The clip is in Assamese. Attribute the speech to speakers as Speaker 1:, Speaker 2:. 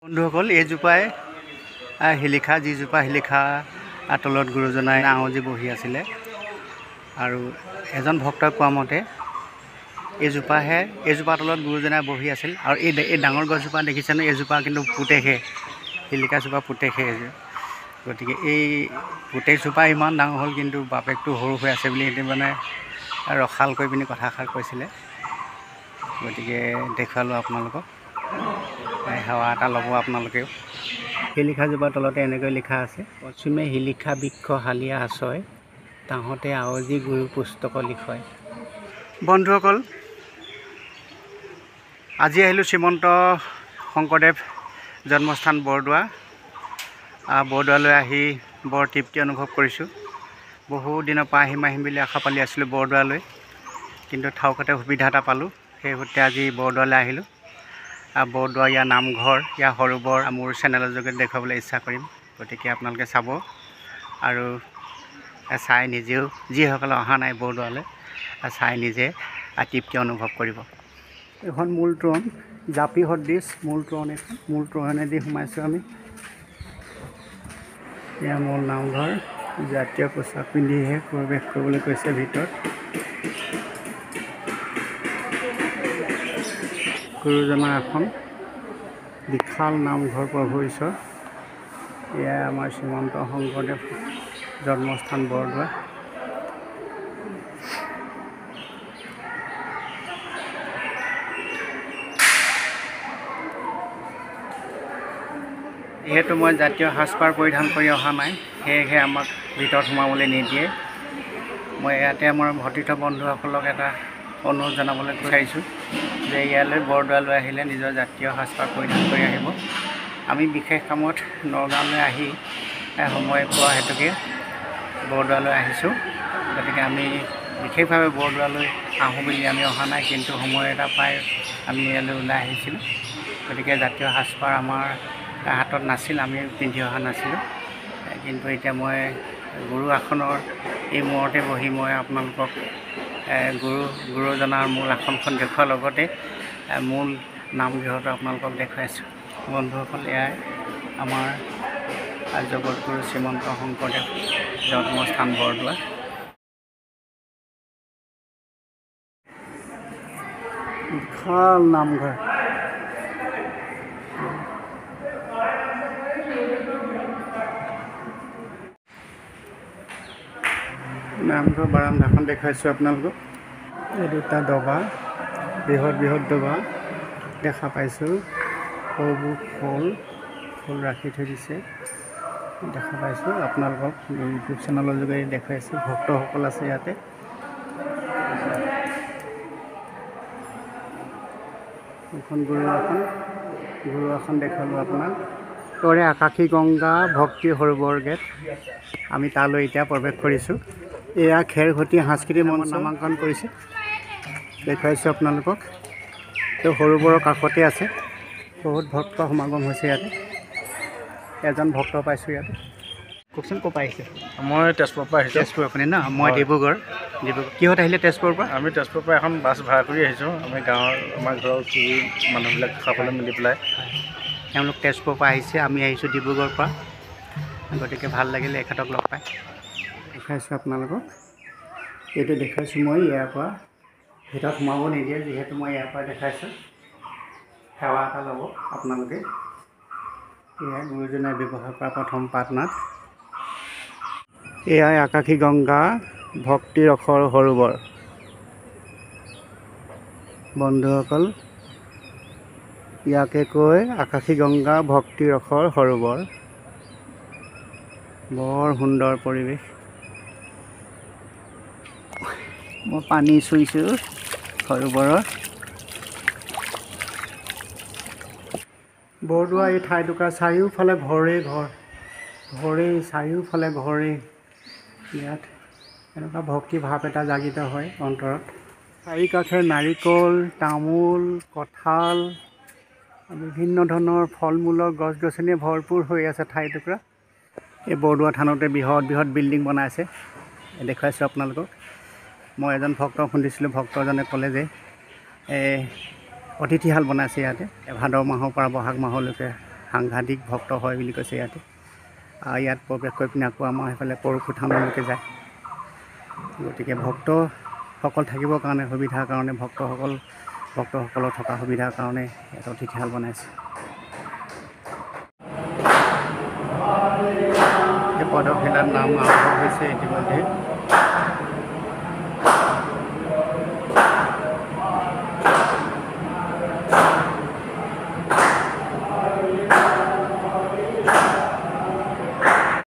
Speaker 1: বন্ধুসকল এইজোপাই শিলিখা যিজোপা শিলিখা তলত গুৰুজনাই আঙুজি বহি আছিলে আৰু এজন ভক্তই কোৱা মতে এইজোপা তলত গুৰুজনাই বহি আছিল আৰু এই ডাঙৰ গছজোপা দেখিছেনে এইজোপা কিন্তু পুতেকহে শিলিখাজোপা পুতেকহে গতিকে এই পুতেকজোপা ইমান ডাঙৰ হ'ল কিন্তু বাপেকটো সৰু হৈ আছে বুলি সিহঁতে মানে ৰখাল কৰি পিনি কথাষাৰ কৈছিলে গতিকে দেখুৱালোঁ আপোনালোকক সেৱা এটা ল'ব আপোনালোকেও শিলিখাজোপাৰ তলতে এনেকৈ লিখা আছে পশ্চিমে শিলিখা বৃক্ষ হালিয়া আছয় তাহঁতে আৱজি গুৰু পুস্তক লিখয়। বন্ধুসকল আজি আহিলোঁ শ্ৰীমন্ত শংকৰদেৱ জন্মস্থান বৰদোৱালৈ আহি বৰ তৃপ্তি অনুভৱ কৰিছোঁ। বহু দিনৰ পৰা আহিম বুলি আশা পালি আছিলোঁ বৰদোৱালৈ, কিন্তু ঠাউকতে সুবিধা এটা পালোঁ, সেই সূত্ৰে আজি বৰদোৱালৈ আহিলোঁ। বৰদোৱা ইয়াৰ নামঘৰ ইয়াৰ সৰোবৰ মোৰ চেনেলৰ যোগেদি দেখুৱাবলৈ ইচ্ছা কৰিম, গতিকে আপোনালোকে চাব আৰু চাই নিজেও যিসকলে অহা নাই বৰদোৱালৈ চাই নিজে তৃপ্তি অনুভৱ কৰিব। এখন মূল তোৰণ জাপি সদৃশ মূল তোৰণ, এখন মূল তোৰণেদি সোমাইছোঁ আমি। এয়া মূল নামঘৰ, জাতীয় পোচাক পিন্ধিহে প্ৰৱেশ কৰিবলৈ কৈছে ভিতৰত। গুৰুজনাৰ এখন বিশাল নামঘৰ প্ৰভু ঈশ্বৰ। এয়া আমাৰ শ্ৰীমন্ত শংকৰদেৱ জন্মস্থান বৰদোৱা। যিহেতু মই জাতীয় সাজপাৰ পৰিধান কৰি অহা নাই, সেয়েহে আমাক ভিতৰত সোমাবলৈ নিদিয়ে। মই ইয়াতে আমাৰ ভতিথ বন্ধুসকলক এটা অনুৰোধ জনাবলৈ বিচাৰিছোঁ যে ইয়ালৈ বৰদোৱালৈ আহিলে নিজৰ জাতীয় সাজপাৰ পৰিধান কৰি আহিব। আমি বিশেষ কামত নগাঁৱলৈ আহি সময় পোৱা হেতুকে বৰদোৱালৈ আহিছোঁ, গতিকে আমি বিশেষভাৱে বৰদোৱালৈ আহোঁ বুলি আমি অহা নাই, কিন্তু সময় এটা পাই আমি ইয়ালৈ ওলাই আহিছিলোঁ। গতিকে জাতীয় সাজপাৰ আমাৰ হাতত নাছিল, আমি পিন্ধি অহা নাছিলোঁ, কিন্তু এতিয়া মই গুৰু আসনৰ এই মূৰতে বহি মই আপোনালোকক গুৰুজনাৰ মূল আসনখন দেখুওৱাৰ লগতে মূল নামগৃহটো আপোনালোকক দেখুৱাইছোঁ। বন্ধুসকল এয়াই আমাৰ জগতগুৰু শ্ৰীমন্ত শংকৰদেৱ জন্মস্থান বৰদোৱা। বিশাল নামঘৰ, নামঘৰ বাৰান্দাখন দেখুৱাইছোঁ আপোনালোকক। এই দুটা ডবা, বৃহৎ ডবা দেখা পাইছোঁ, সৰুবোৰ ফুল ৰাখি থৈ দিছে দেখা পাইছোঁ। আপোনালোকক ইউটিউব চেনেলৰ যোগেদি দেখুৱাইছোঁ। ভক্তসকল আছে ইয়াতে। এখন গুৰু আসন দেখুৱালোঁ আপোনাক। তৰে আকাশী গংগা ভক্তি সৰোবৰ গেট, আমি তালৈ এতিয়া প্ৰৱেশ কৰিছোঁ। এয়া খেৰঘটি সাংস্কৃতিক মঞ্চ নামাংকন কৰিছে, দেখুৱাইছোঁ আপোনালোকক। তো সৰোবৰৰ কাষতে আছে, বহুত ভক্ত সমাগম হৈছে ইয়াতে। এজন ভক্ত পাইছোঁ ইয়াতে। কওকচোন ক'ৰ পৰা আহিছে?
Speaker 2: মই তেজপুৰৰ পৰা আহিছোঁ।
Speaker 1: তেজপুৰ আপুনি ন? মই ডিব্ৰুগড়। কিহত আহিলে তেজপুৰৰ পৰা?
Speaker 2: আমি তেজপুৰৰ পৰা এখন বাছ ভাড়া কৰি আহিছোঁ। আমি আমাৰ ঘৰৰ চুবুৰী মানুহবিলাক খাবলৈ মিলি পেলাই।
Speaker 1: তেওঁলোক তেজপুৰৰ পৰা আহিছে, আমি আহিছোঁ ডিব্ৰুগড়ৰ পৰা, গতিকে ভাল লাগিলে এখেতক লগ পাই। দেখুৱাইছোঁ আপোনালোকক, এইটো দেখুৱাইছোঁ মই ইয়াৰ পৰা ভিতৰত সোমাব নিদিয়ে, যিহেতু মই ইয়াৰ পৰা দেখাইছোঁ। সেৱা এটা ল'ব আপোনালোকে। এয়াই গুৰুজনাই ব্যৱহাৰ কৰা প্ৰথম পাঠনাথ। এয়াই আকাশী গংগা ভক্তি ৰসৰ সৰোবৰ। বন্ধুসকল ইয়াকে কৈ আকাশী গংগা ভক্তি ৰসৰ সৰোবৰ। বৰ সুন্দৰ পৰিৱেশ। মই পানী চুইছোঁ সৰোবৰৰ। বৰদোৱা এই ঠাইটুকুৰা চাৰিওফালে ঘৰেই চাৰিওফালে ঘৰেই। ইয়াত এনেকুৱা ভক্তি ভাৱ এটা জাগিত হয় অন্তৰত। চাৰিওকাষে নাৰিকল, তামোল, কঁঠাল, বিভিন্ন ধৰণৰ ফল মূলৰ গছ গছনিয়ে ভৰপূৰ হৈ আছে ঠাইটুকুৰা। এই বৰদোৱা থানতে বৃহৎ বিল্ডিং বনাইছে, দেখুৱাইছোঁ আপোনালোকক। মই এজন ভক্তক শুনিছিলোঁ, ভক্তজনে ক'লে যে অতিথিশাল বনাইছে ইয়াতে। ভাদ মাহৰ পৰা বহাগ মাহলৈকে সাংঘাতিক ভক্ত হয় বুলি কৈছে ইয়াতে। ইয়াত প্ৰৱেশ কৰি পিনে আকৌ আমাৰ সেইফালে পৰশু থানলৈকে যায়। গতিকে ভক্তসকল থাকিবৰ কাৰণে সুবিধাৰ কাৰণে ভক্তসকলৰ থকা সুবিধাৰ কাৰণে এটা অতিথিশাল বনাইছে। এই পদভিলাত নাম আৰম্ভ হৈছে ইতিমধ্যে।